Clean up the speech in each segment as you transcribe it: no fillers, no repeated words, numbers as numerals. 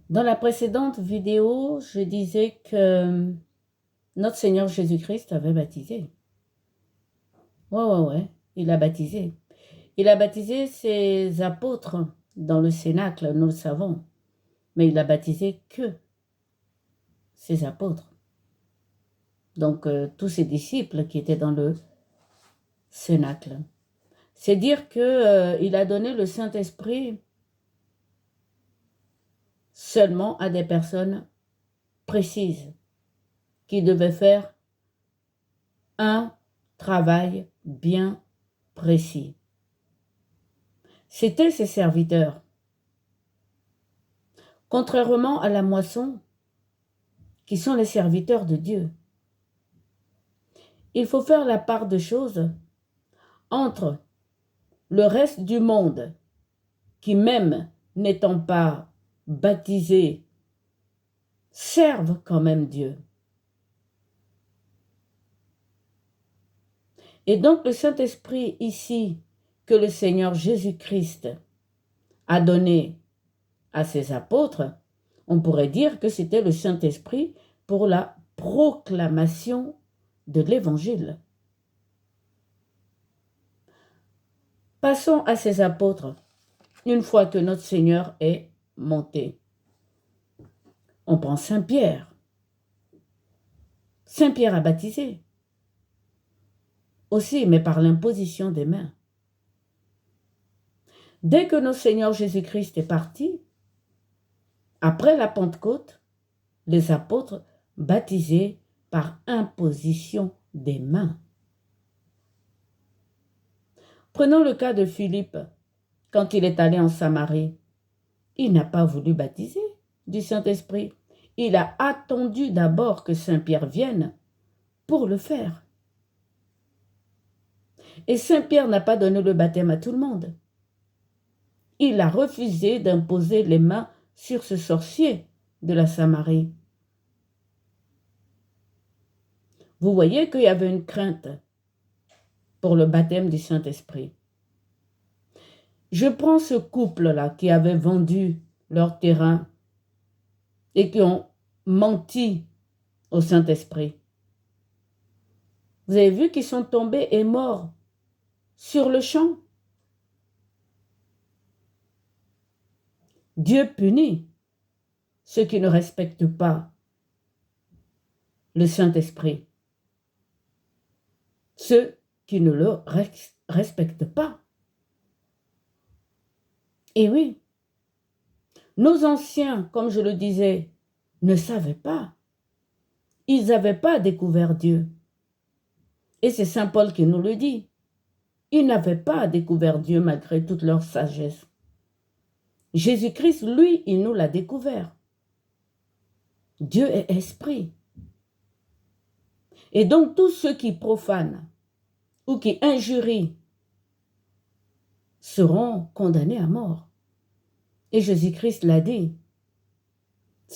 Dans la précédente vidéo, je disais que notre Seigneur Jésus-Christ avait baptisé. Ouais, il a baptisé. Il a baptisé ses apôtres dans le Cénacle, nous le savons. Mais il a baptisé que ses apôtres. Donc, tous ses disciples qui étaient dans le Cénacle. C'est dire qu'il a donné le Saint-Esprit seulement à des personnes précises qui devaient faire un travail bien précis. C'étaient ses serviteurs. Contrairement à la moisson, qui sont les serviteurs de Dieu, il faut faire la part de choses entre le reste du monde, qui même n'étant pas baptisés, servent quand même Dieu. Et donc le Saint-Esprit ici, que le Seigneur Jésus-Christ a donné à ses apôtres, on pourrait dire que c'était le Saint-Esprit pour la proclamation de l'Évangile. Passons à ces apôtres, une fois que notre Seigneur est monté. On prend Saint-Pierre. Saint-Pierre a baptisé. Aussi, mais par l'imposition des mains. Dès que notre Seigneur Jésus-Christ est parti, après la Pentecôte, les apôtres baptisaient par imposition des mains. Prenons le cas de Philippe. Quand il est allé en Samarie, il n'a pas voulu baptiser du Saint-Esprit. Il a attendu d'abord que Saint-Pierre vienne pour le faire. Et Saint-Pierre n'a pas donné le baptême à tout le monde. Il a refusé d'imposer les mains sur ce sorcier de la Samarie. Vous voyez qu'il y avait une crainte pour le baptême du Saint-Esprit. Je prends ce couple-là qui avait vendu leur terrain et qui ont menti au Saint-Esprit. Vous avez vu qu'ils sont tombés et morts sur le champ. Dieu punit ceux qui ne respectent pas le Saint-Esprit, ceux qui ne le respectent pas. Et oui, nos anciens, comme je le disais, ne savaient pas. Ils n'avaient pas découvert Dieu. Et c'est Saint Paul qui nous le dit. Ils n'avaient pas découvert Dieu malgré toute leur sagesse. Jésus-Christ, lui, il nous l'a découvert. Dieu est esprit. Et donc tous ceux qui profanent ou qui injurient seront condamnés à mort. Et Jésus-Christ l'a dit.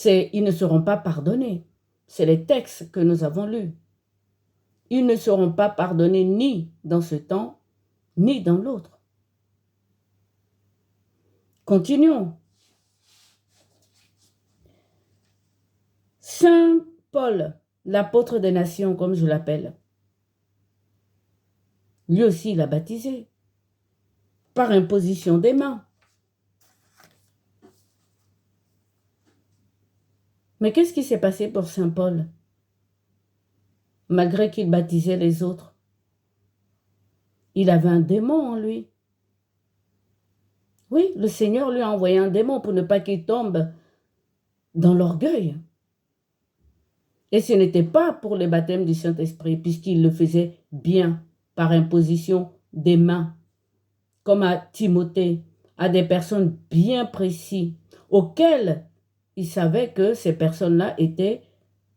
Ils ne seront pas pardonnés. C'est les textes que nous avons lus. Ils ne seront pas pardonnés ni dans ce temps, ni dans l'autre. Continuons. Saint Paul, l'apôtre des nations, comme je l'appelle, lui aussi, il a baptisé par imposition des mains. Mais qu'est-ce qui s'est passé pour Saint Paul, malgré qu'il baptisait les autres? Il avait un démon en lui. Oui, le Seigneur lui a envoyé un démon pour ne pas qu'il tombe dans l'orgueil. Et ce n'était pas pour le baptême du Saint-Esprit, puisqu'il le faisait bien, par imposition des mains, comme à Timothée, à des personnes bien précises, auxquelles il savait que ces personnes-là étaient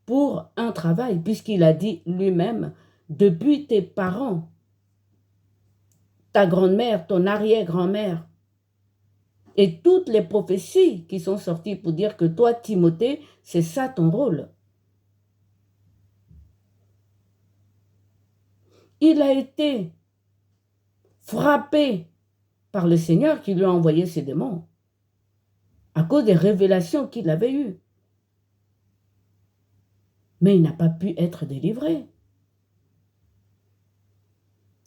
pour un travail, puisqu'il a dit lui-même, depuis tes parents, ta grand-mère, ton arrière-grand-mère, et toutes les prophéties qui sont sorties pour dire que toi, Timothée, c'est ça ton rôle. Il a été frappé par le Seigneur qui lui a envoyé ses démons à cause des révélations qu'il avait eues. Mais il n'a pas pu être délivré.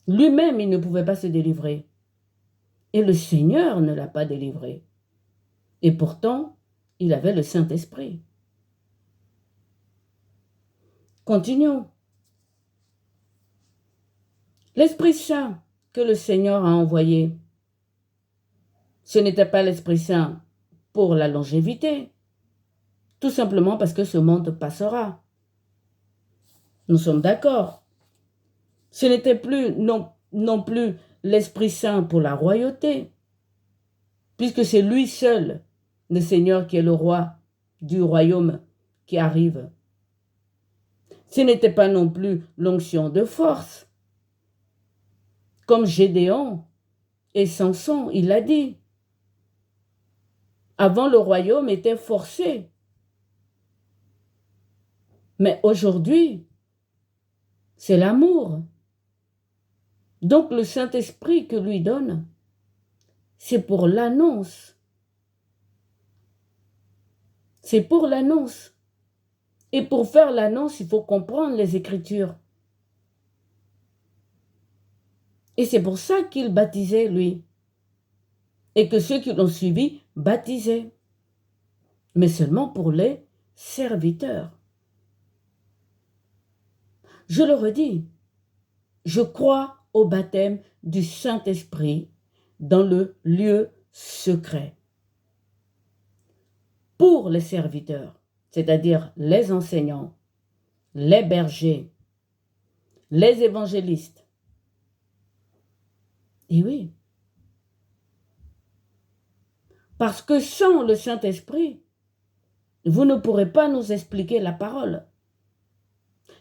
Lui-même, il ne pouvait pas se délivrer. Et le Seigneur ne l'a pas délivré. Et pourtant, il avait le Saint-Esprit. Continuons. L'Esprit Saint que le Seigneur a envoyé, ce n'était pas l'Esprit Saint pour la longévité, tout simplement parce que ce monde passera. Nous sommes d'accord. Ce n'était plus non plus l'Esprit Saint pour la royauté, puisque c'est lui seul, le Seigneur qui est le roi du royaume qui arrive. Ce n'était pas non plus l'onction de force, comme Gédéon et Samson, il l'a dit. Avant, le royaume était forcé. Mais aujourd'hui, c'est l'amour. Donc le Saint-Esprit que lui donne, c'est pour l'annonce. C'est pour l'annonce. Et pour faire l'annonce, il faut comprendre les Écritures. Et c'est pour ça qu'il baptisait, lui. Et que ceux qui l'ont suivi baptisaient. Mais seulement pour les serviteurs. Je le redis, je crois au baptême du Saint-Esprit dans le lieu secret. Pour les serviteurs, c'est-à-dire les enseignants, les bergers, les évangélistes. Et oui, parce que sans le Saint-Esprit, vous ne pourrez pas nous expliquer la parole.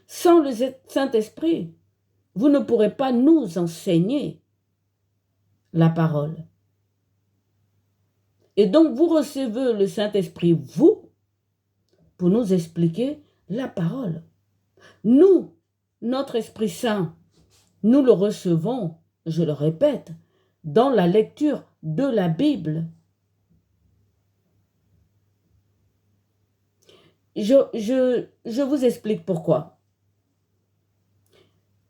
Sans le Saint-Esprit, vous ne pourrez pas nous enseigner la parole. Et donc, vous recevez le Saint-Esprit, vous, pour nous expliquer la parole. Nous, notre Esprit Saint, nous le recevons, je le répète, dans la lecture de la Bible. Je vous explique pourquoi.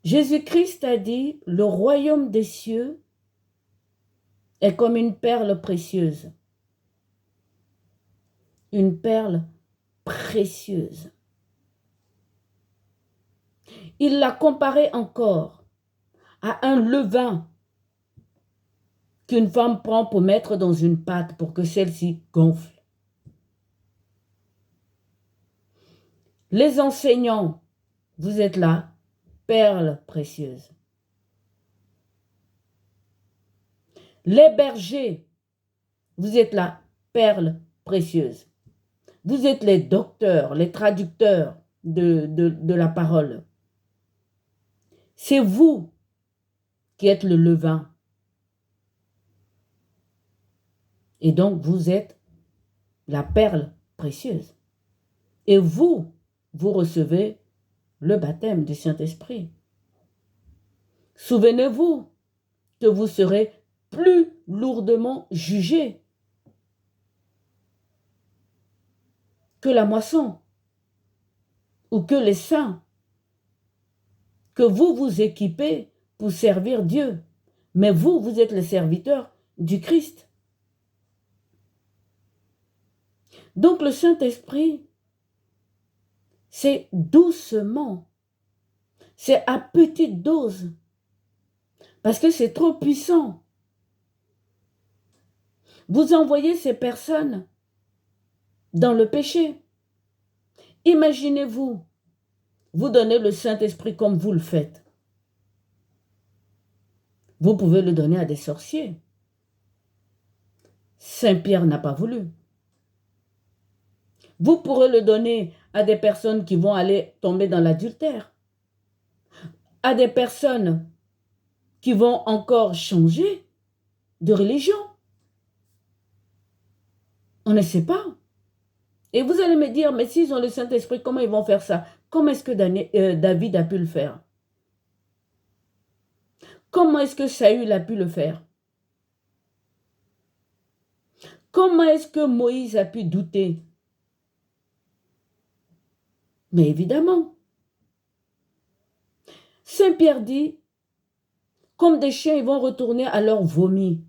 Jésus-Christ a dit, le royaume des cieux est comme une perle précieuse. Une perle précieuse. Il l'a comparé encore à un levain qu'une femme prend pour mettre dans une pâte pour que celle-ci gonfle. Les enseignants, vous êtes là, perles précieuses. Les bergers, vous êtes là, perles précieuses. Vous êtes les docteurs, les traducteurs de la parole. C'est vous qui êtes le levain. Et donc, vous êtes la perle précieuse. Et vous recevez le baptême du Saint-Esprit. Souvenez-vous que vous serez plus lourdement jugés que la moisson ou que les saints, que vous vous équipez pour servir Dieu. Mais vous êtes les serviteurs du Christ. Donc le Saint-Esprit, c'est doucement, c'est à petite dose, parce que c'est trop puissant. Vous envoyez ces personnes dans le péché. Imaginez-vous, vous donnez le Saint-Esprit comme vous le faites. Vous pouvez le donner à des sorciers. Saint-Pierre n'a pas voulu. Vous pourrez le donner à des personnes qui vont aller tomber dans l'adultère, à des personnes qui vont encore changer de religion. On ne sait pas. Et vous allez me dire, mais s'ils ont le Saint-Esprit, comment ils vont faire ça? Comment est-ce que David a pu le faire? Comment est-ce que Saül a pu le faire? Comment est-ce que Moïse a pu douter? Mais évidemment, Saint Pierre dit, comme des chiens, ils vont retourner à leur vomi.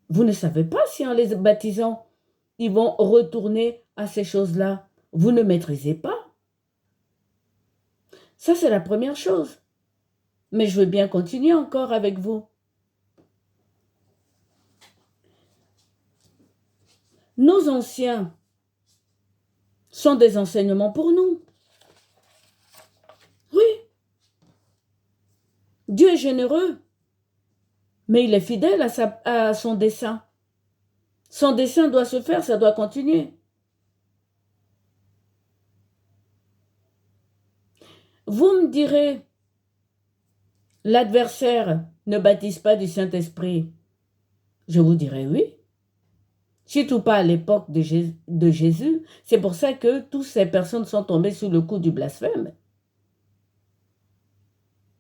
Vous ne savez pas si en les baptisant, ils vont retourner à ces choses-là. Vous ne maîtrisez pas. Ça, c'est la première chose. Mais je veux bien continuer encore avec vous. Nos anciens sont des enseignements pour nous. Oui, Dieu est généreux, mais il est fidèle à son dessein. Son dessein doit se faire, ça doit continuer. Vous me direz, l'adversaire ne baptise pas du Saint-Esprit. Je vous dirai oui. Surtout pas à l'époque de Jésus. C'est pour ça que toutes ces personnes sont tombées sous le coup du blasphème.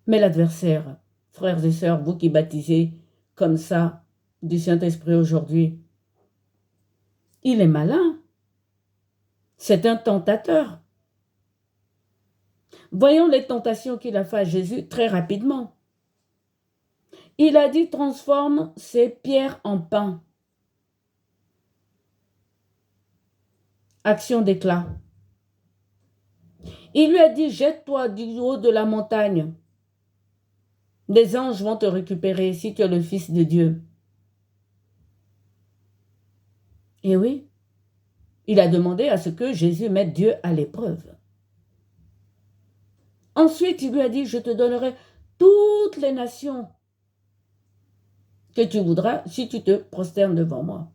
Mais l'adversaire, frères et sœurs, vous qui baptisez comme ça du Saint-Esprit aujourd'hui, il est malin. C'est un tentateur. Voyons les tentations qu'il a fait à Jésus très rapidement. Il a dit, transforme ces pierres en pain. Action d'éclat. Il lui a dit, jette-toi du haut de la montagne. Les anges vont te récupérer si tu es le Fils de Dieu. Et oui, il a demandé à ce que Jésus mette Dieu à l'épreuve. Ensuite, il lui a dit, je te donnerai toutes les nations que tu voudras si tu te prosternes devant moi.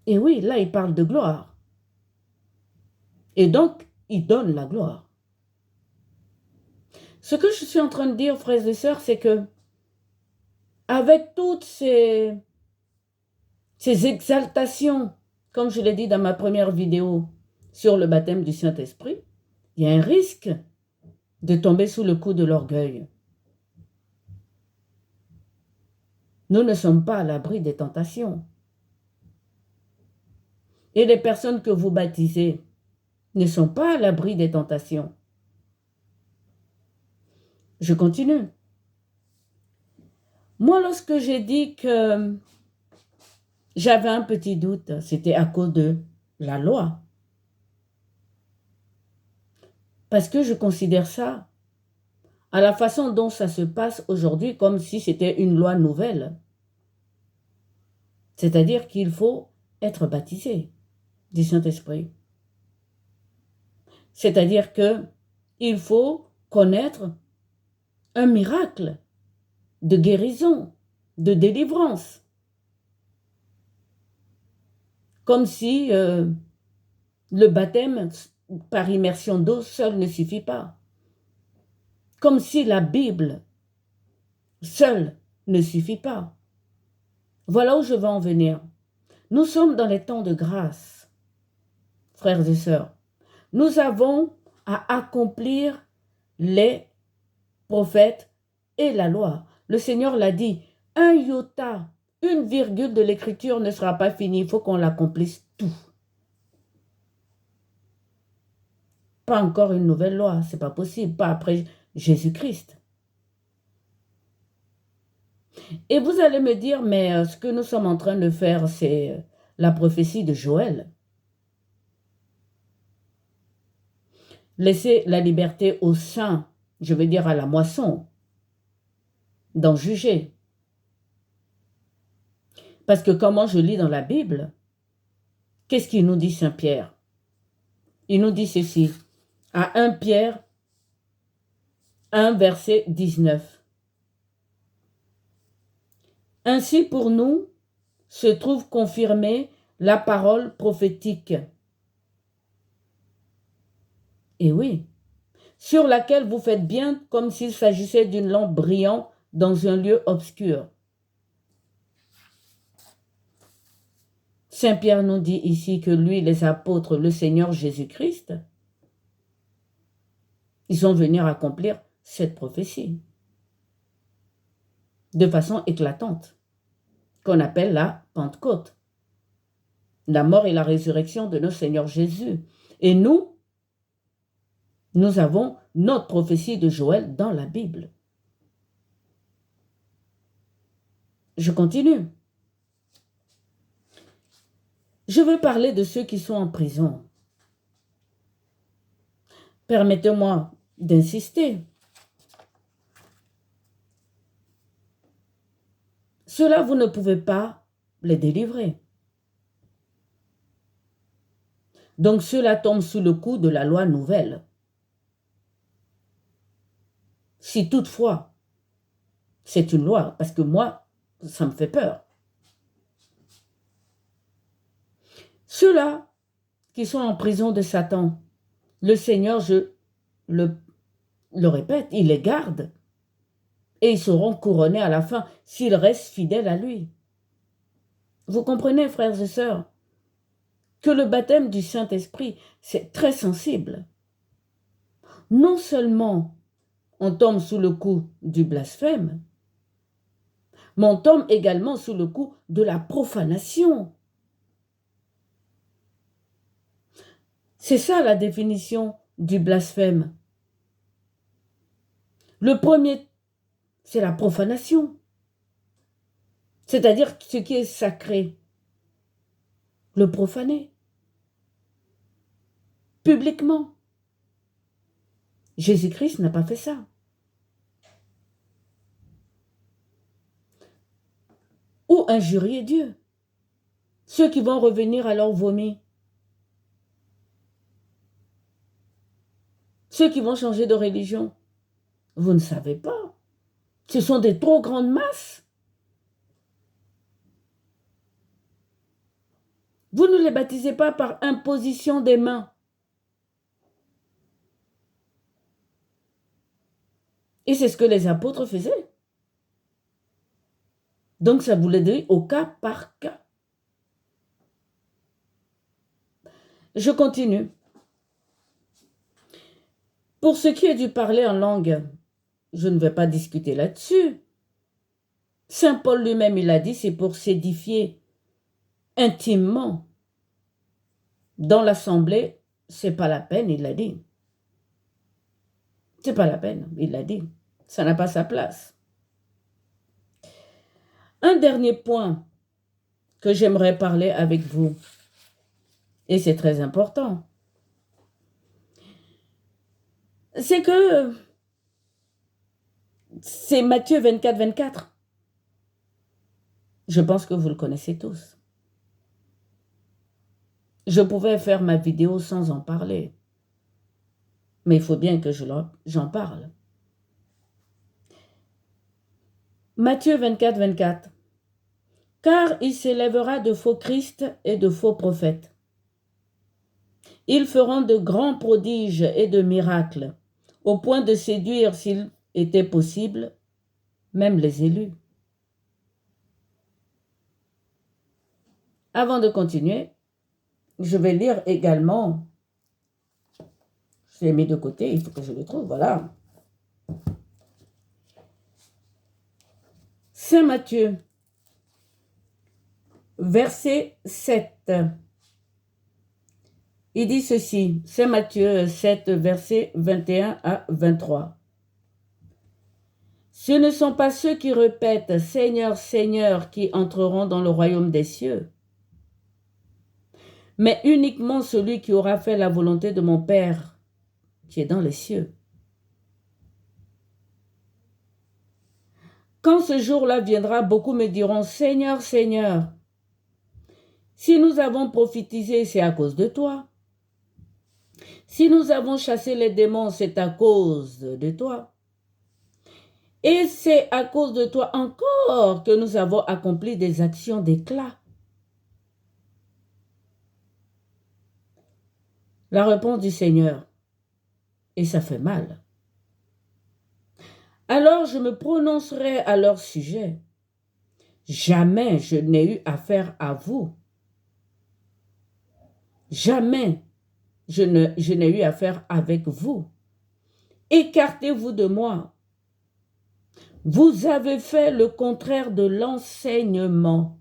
Et oui, là, il parle de gloire. Et donc, il donne la gloire. Ce que je suis en train de dire, frères et sœurs, c'est que avec toutes ces exaltations, comme je l'ai dit dans ma première vidéo sur le baptême du Saint-Esprit, il y a un risque de tomber sous le coup de l'orgueil. Nous ne sommes pas à l'abri des tentations. Et les personnes que vous baptisez ne sont pas à l'abri des tentations. Je continue. Moi, lorsque j'ai dit que j'avais un petit doute, c'était à cause de la loi. Parce que je considère ça, à la façon dont ça se passe aujourd'hui, comme si c'était une loi nouvelle. C'est-à-dire qu'il faut être baptisé du Saint-Esprit. C'est-à-dire qu'il faut connaître un miracle de guérison, de délivrance. Comme si le baptême par immersion d'eau seul ne suffit pas. Comme si la Bible seule ne suffit pas. Voilà où je veux en venir. Nous sommes dans les temps de grâce, frères et sœurs. Nous avons à accomplir les prophètes et la loi. Le Seigneur l'a dit, un iota, une virgule de l'écriture ne sera pas finie. Il faut qu'on l'accomplisse tout. Pas encore une nouvelle loi, c'est pas possible, pas après Jésus-Christ. Et vous allez me dire, mais ce que nous sommes en train de faire, c'est la prophétie de Joël. Laissez la liberté aux saints, je veux dire à la moisson, d'en juger. Parce que comment je lis dans la Bible, qu'est-ce qu'il nous dit Saint Pierre? Il nous dit ceci, à 1 Pierre 1, verset 19. Ainsi pour nous se trouve confirmée la parole prophétique. Et oui, sur laquelle vous faites bien comme s'il s'agissait d'une lampe brillante dans un lieu obscur. Saint Pierre nous dit ici que lui, les apôtres, le Seigneur Jésus-Christ, ils sont venus accomplir cette prophétie de façon éclatante. qu'on appelle la Pentecôte, la mort et la résurrection de notre Seigneur Jésus. Et nous avons notre prophétie de Joël dans la Bible. Je continue. Je veux parler de ceux qui sont en prison. Permettez-moi d'insister. Ceux-là, vous ne pouvez pas les délivrer. Donc ceux-là tombent sous le coup de la loi nouvelle. Si toutefois, c'est une loi, parce que moi, ça me fait peur. Ceux-là qui sont en prison de Satan, le Seigneur, je le répète, il les garde. Et ils seront couronnés à la fin s'ils restent fidèles à lui. Vous comprenez, frères et sœurs, que le baptême du Saint-Esprit, c'est très sensible. Non seulement on tombe sous le coup du blasphème, mais on tombe également sous le coup de la profanation. C'est ça la définition du blasphème. Le premier, c'est la profanation. C'est-à-dire ce qui est sacré, le profaner. Publiquement. Jésus-Christ n'a pas fait ça. Ou injurier Dieu. Ceux qui vont revenir à leur vomi. Ceux qui vont changer de religion. Vous ne savez pas. Ce sont des trop grandes masses. Vous ne les baptisez pas par imposition des mains. Et c'est ce que les apôtres faisaient. Donc ça voulait dire au cas par cas. Je continue. Pour ce qui est du parler en langue, je ne vais pas discuter là-dessus. Saint Paul lui-même, il a dit, c'est pour s'édifier intimement. Dans l'assemblée, c'est pas la peine, il l'a dit. C'est pas la peine, il l'a dit. Ça n'a pas sa place. Un dernier point que j'aimerais parler avec vous, et c'est très important, c'est que c'est Matthieu 24, 24. Je pense que vous le connaissez tous. Je pouvais faire ma vidéo sans en parler, mais il faut bien que j'en parle. Matthieu 24, 24. Car il s'élèvera de faux Christ et de faux prophètes. Ils feront de grands prodiges et de miracles, au point de séduire, s'il était possible, même les élus. Avant de continuer, je vais lire également, je l'ai mis de côté, il faut que je le trouve, voilà. Saint Matthieu, verset 7. Il dit ceci, Saint Matthieu 7, verset 21 à 23. Ce ne sont pas ceux qui répètent « Seigneur, Seigneur » qui entreront dans le royaume des cieux, mais uniquement celui qui aura fait la volonté de mon Père qui est dans les cieux. Quand ce jour-là viendra, beaucoup me diront « Seigneur, Seigneur, si nous avons prophétisé, c'est à cause de toi. Si nous avons chassé les démons, c'est à cause de toi. Et c'est à cause de toi encore que nous avons accompli des actions d'éclat. » La réponse du Seigneur, et ça fait mal. Alors je me prononcerai à leur sujet. Jamais je n'ai eu affaire à vous. Jamais je n'ai eu affaire avec vous. Écartez-vous de moi. Vous avez fait le contraire de l'enseignement.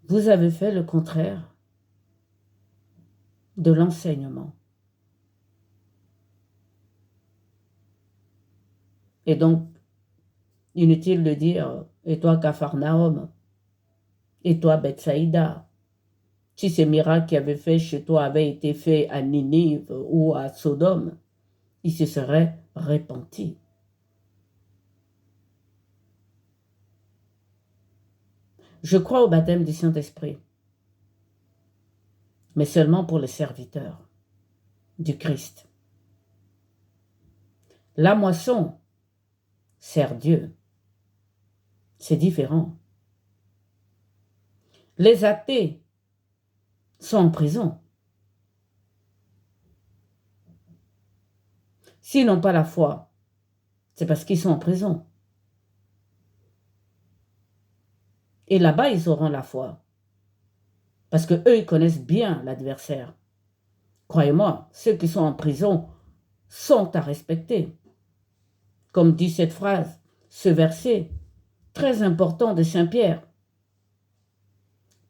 Vous avez fait le contraire de l'enseignement. Et donc, inutile de dire, et toi Capharnaüm, et toi Bethsaïda, si ces miracles qui avaient fait chez toi avaient été faits à Ninive ou à Sodome, ils se seraient repentis. Je crois au baptême du Saint-Esprit, mais seulement pour les serviteurs du Christ. La moisson sert Dieu. C'est différent. Les athées sont en prison. S'ils n'ont pas la foi, c'est parce qu'ils sont en prison. Et là-bas, ils auront la foi. Parce que eux, ils connaissent bien l'adversaire. Croyez-moi, ceux qui sont en prison sont à respecter. Comme dit cette phrase, ce verset très important de Saint Pierre.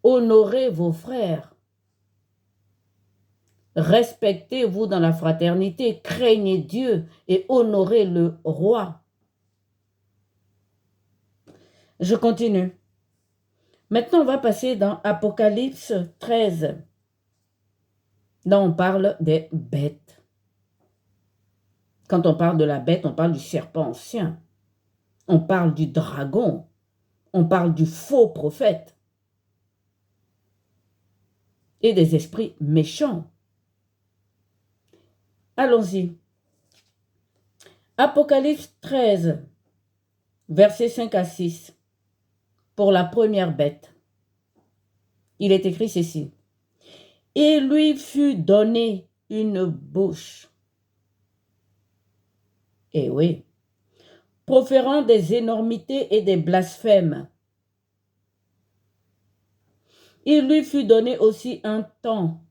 Honorez vos frères. Respectez-vous dans la fraternité, craignez Dieu et honorez le roi. Je continue. Maintenant, on va passer dans Apocalypse 13. Là, on parle des bêtes. Quand on parle de la bête, on parle du serpent ancien. On parle du dragon. On parle du faux prophète. Et des esprits méchants. Allons-y. Apocalypse 13, versets 5 à 6. Pour la première bête. Il est écrit ceci. Et lui fut donné une bouche. Eh oui. Proférant des énormités et des blasphèmes. Il lui fut donné aussi un temps.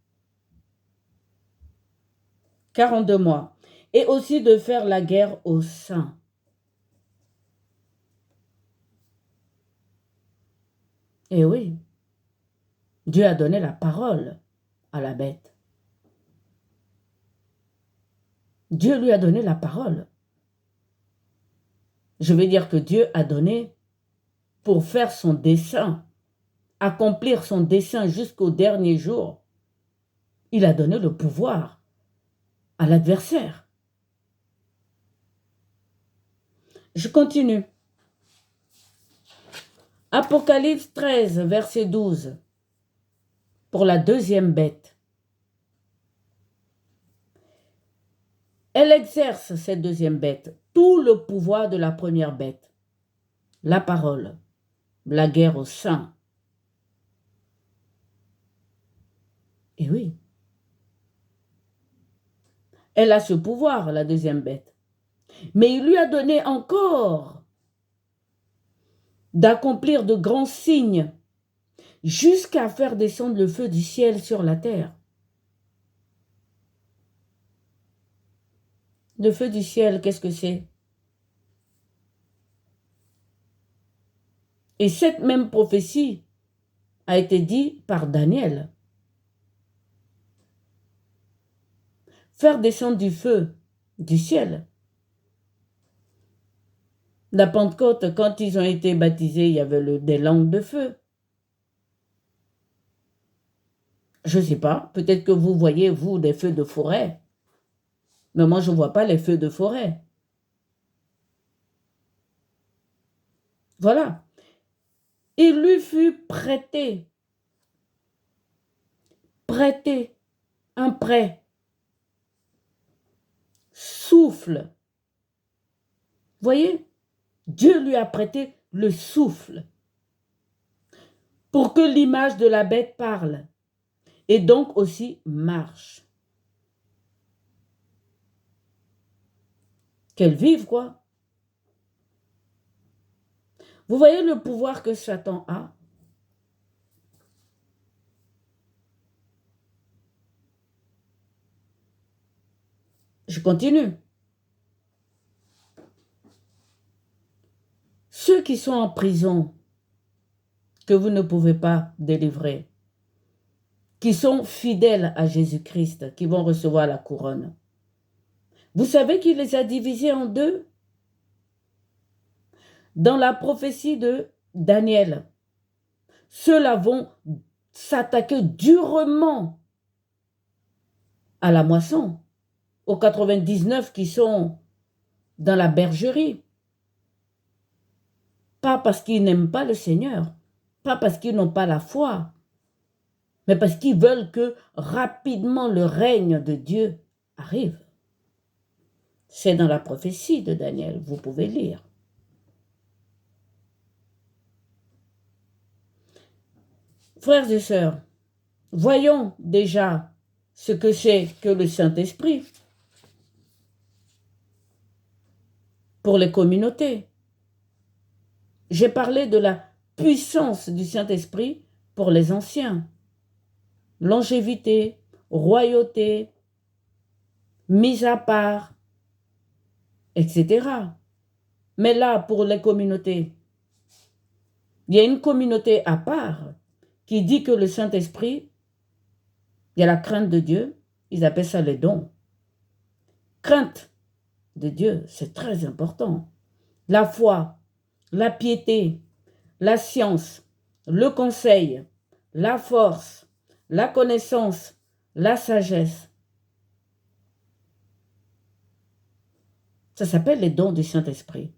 42 mois. Et aussi de faire la guerre aux saints. Eh oui. Dieu a donné la parole à la bête. Dieu lui a donné la parole. Je veux dire que Dieu a donné pour faire son dessein, accomplir son dessein jusqu'au dernier jour. Il a donné le pouvoir à l'adversaire. Je continue. Apocalypse 13, verset 12. Pour la deuxième bête. Elle exerce, cette deuxième bête, tout le pouvoir de la première bête. La parole, la guerre aux saints. Et oui. Elle a ce pouvoir, la deuxième bête. Mais il lui a donné encore d'accomplir de grands signes jusqu'à faire descendre le feu du ciel sur la terre. Le feu du ciel, qu'est-ce que c'est? Et cette même prophétie a été dite par Daniel. Faire descendre du feu du ciel. La Pentecôte, quand ils ont été baptisés, il y avait des langues de feu. Je ne sais pas, peut-être que vous voyez, vous, des feux de forêt. Mais moi, je ne vois pas les feux de forêt. Voilà. Il lui fut prêté. Prêté. Un prêt. Souffle. Voyez? Dieu lui a prêté le souffle. Pour que l'image de la bête parle. Et donc aussi marche. Qu'elle vive, quoi. Vous voyez le pouvoir que Satan a? Je continue. Ceux qui sont en prison, que vous ne pouvez pas délivrer, qui sont fidèles à Jésus-Christ, qui vont recevoir la couronne. Vous savez qu'il les a divisés en deux? Dans la prophétie de Daniel, ceux-là vont s'attaquer durement à la moisson, aux 99 qui sont dans la bergerie. Pas parce qu'ils n'aiment pas le Seigneur, pas parce qu'ils n'ont pas la foi, mais parce qu'ils veulent que rapidement le règne de Dieu arrive. C'est dans la prophétie de Daniel, vous pouvez lire. Frères et sœurs, voyons déjà ce que c'est que le Saint-Esprit pour les communautés. J'ai parlé de la puissance du Saint-Esprit pour les anciens. Longévité, royauté, mise à part, etc. Mais là, pour les communautés, il y a une communauté à part qui dit que le Saint-Esprit, il y a la crainte de Dieu, ils appellent ça les dons. Crainte de Dieu, c'est très important. La foi, la piété, la science, le conseil, la force, la connaissance, la sagesse. Ça s'appelle les dons du Saint-Esprit.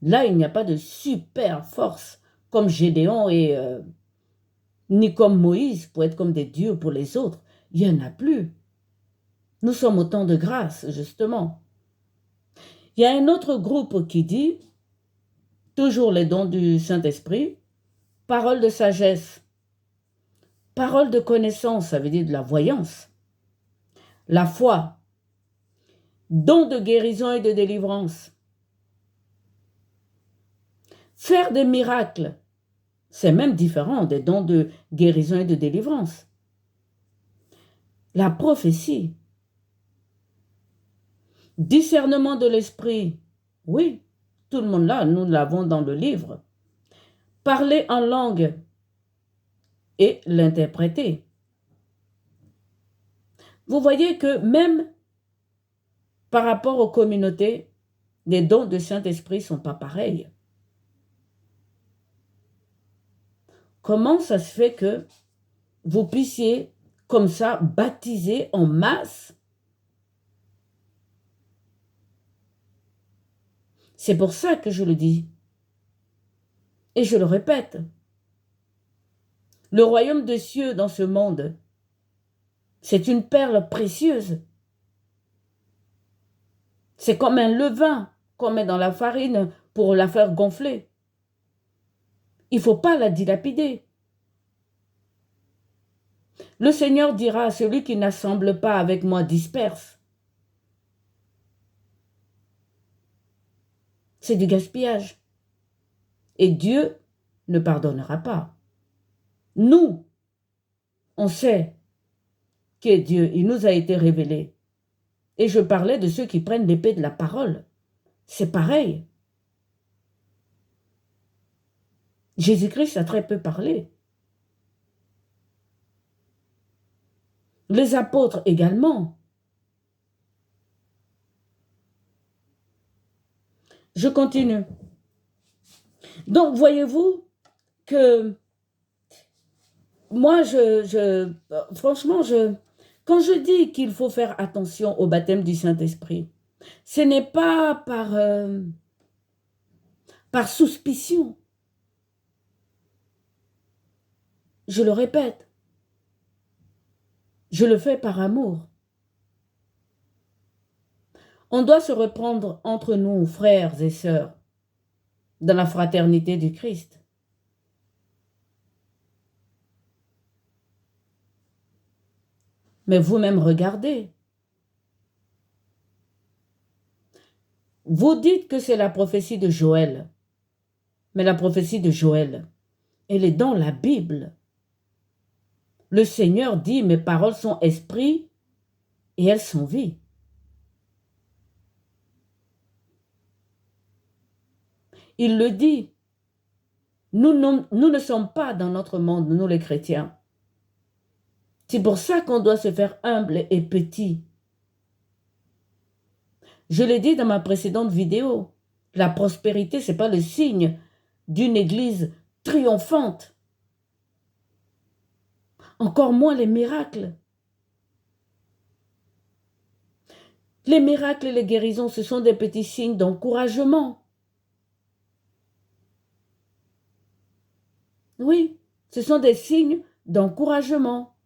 Là, il n'y a pas de super force comme Gédéon et ni comme Moïse pour être comme des dieux pour les autres. Il n'y en a plus. Nous sommes au temps de grâce, justement. Il y a un autre groupe qui dit, toujours les dons du Saint-Esprit, parole de sagesse, parole de connaissance, ça veut dire de la voyance, la foi, don de guérison et de délivrance, faire des miracles, c'est même différent des dons de guérison et de délivrance. La prophétie, discernement de l'esprit, oui, tout le monde là, nous l'avons dans le livre. Parler en langue et l'interpréter. Vous voyez que même par rapport aux communautés, les dons de Saint-Esprit ne sont pas pareils. Comment ça se fait que vous puissiez comme ça baptiser en masse? C'est pour ça que je le dis. Et je le répète. Le royaume des cieux dans ce monde, c'est une perle précieuse. C'est comme un levain qu'on met dans la farine pour la faire gonfler. Il ne faut pas la dilapider. Le Seigneur dira à celui qui n'assemble pas avec moi disperse. C'est du gaspillage. Et Dieu ne pardonnera pas. Nous, on sait que Dieu, il nous a été révélé. Et je parlais de ceux qui prennent l'épée de la parole. C'est pareil. Jésus-Christ a très peu parlé. Les apôtres également. Je continue. Donc, voyez-vous que moi, franchement, quand je dis qu'il faut faire attention au baptême du Saint-Esprit, ce n'est pas par suspicion. Je le répète, je le fais par amour. On doit se reprendre entre nous, frères et sœurs, dans la fraternité du Christ. Mais vous-même regardez. Vous dites que c'est la prophétie de Joël. Mais la prophétie de Joël, elle est dans la Bible. Le Seigneur dit, mes paroles sont esprit et elles sont vie. Il le dit. Nous ne sommes pas dans notre monde, nous les chrétiens. C'est pour ça qu'on doit se faire humble et petit. Je l'ai dit dans ma précédente vidéo, la prospérité, ce n'est pas le signe d'une église triomphante. Encore moins les miracles. Les miracles et les guérisons, ce sont des petits signes d'encouragement. Oui, ce sont des signes d'encouragement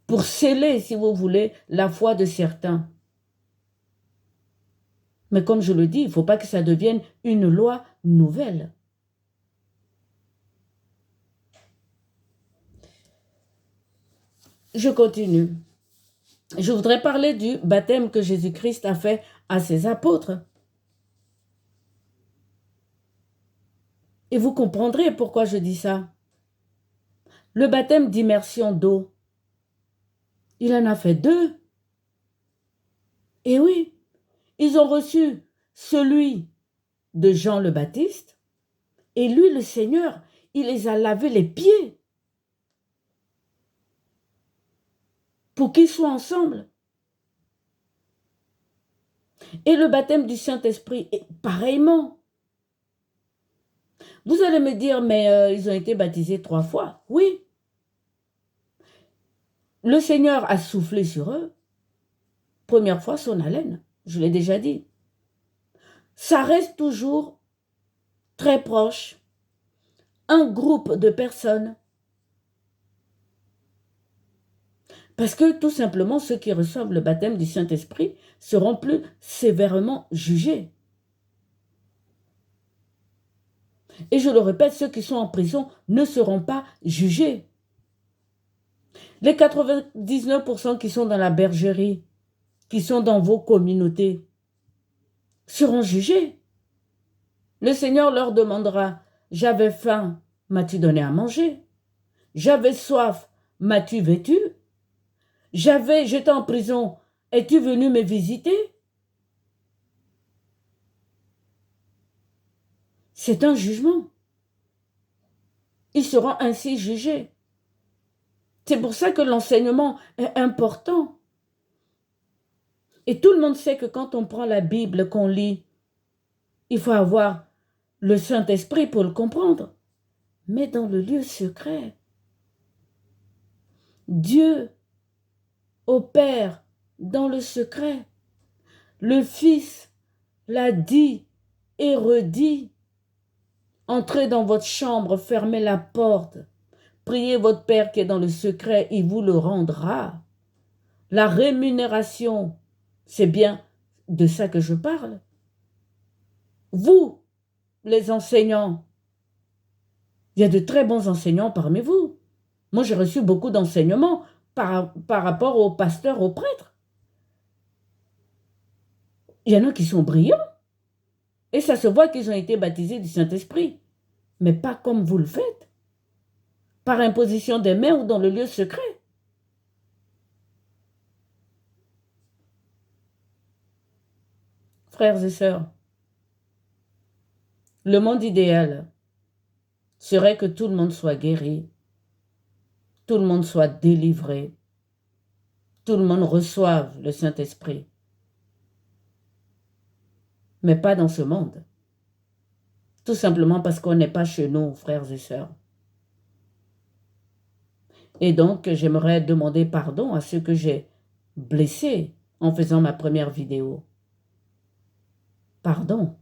pour sceller, si vous voulez, la foi de certains. Mais comme je le dis, il ne faut pas que ça devienne une loi nouvelle. Je continue. Je voudrais parler du baptême que Jésus-Christ a fait à ses apôtres. Et vous comprendrez pourquoi je dis ça. Le baptême d'immersion d'eau, il en a fait 2. Et oui, ils ont reçu celui de Jean le Baptiste, et lui, le Seigneur, il les a lavé les pieds pour qu'ils soient ensemble. Et le baptême du Saint-Esprit, pareillement. Vous allez me dire, mais ils ont été baptisés 3 fois. Oui. Le Seigneur a soufflé sur eux. Première fois, son haleine. Je l'ai déjà dit. Ça reste toujours très proche. Un groupe de personnes. Parce que tout simplement, ceux qui reçoivent le baptême du Saint-Esprit seront plus sévèrement jugés. Et je le répète, ceux qui sont en prison ne seront pas jugés. Les 99% qui sont dans la bergerie, qui sont dans vos communautés, seront jugés. Le Seigneur leur demandera, j'avais faim, m'as-tu donné à manger? J'avais soif, m'as-tu vêtu? J'étais en prison, es-tu venu me visiter? C'est un jugement. Ils seront ainsi jugés. C'est pour ça que l'enseignement est important. Et tout le monde sait que quand on prend la Bible, qu'on lit, il faut avoir le Saint-Esprit pour le comprendre. Mais dans le lieu secret, Dieu opère dans le secret. Le Fils l'a dit et redit. Entrez dans votre chambre, fermez la porte. Priez votre Père qui est dans le secret, il vous le rendra. La rémunération, c'est bien de ça que je parle. Vous, les enseignants, il y a de très bons enseignants parmi vous. Moi, j'ai reçu beaucoup d'enseignements par rapport aux pasteurs, aux prêtres. Il y en a qui sont brillants. Et ça se voit qu'ils ont été baptisés du Saint-Esprit. Mais pas comme vous le faites. Par imposition des mains ou dans le lieu secret. Frères et sœurs, le monde idéal serait que tout le monde soit guéri, tout le monde soit délivré, tout le monde reçoive le Saint-Esprit. Mais pas dans ce monde. Tout simplement parce qu'on n'est pas chez nous, frères et sœurs. Et donc, j'aimerais demander pardon à ceux que j'ai blessés en faisant ma première vidéo. Pardon.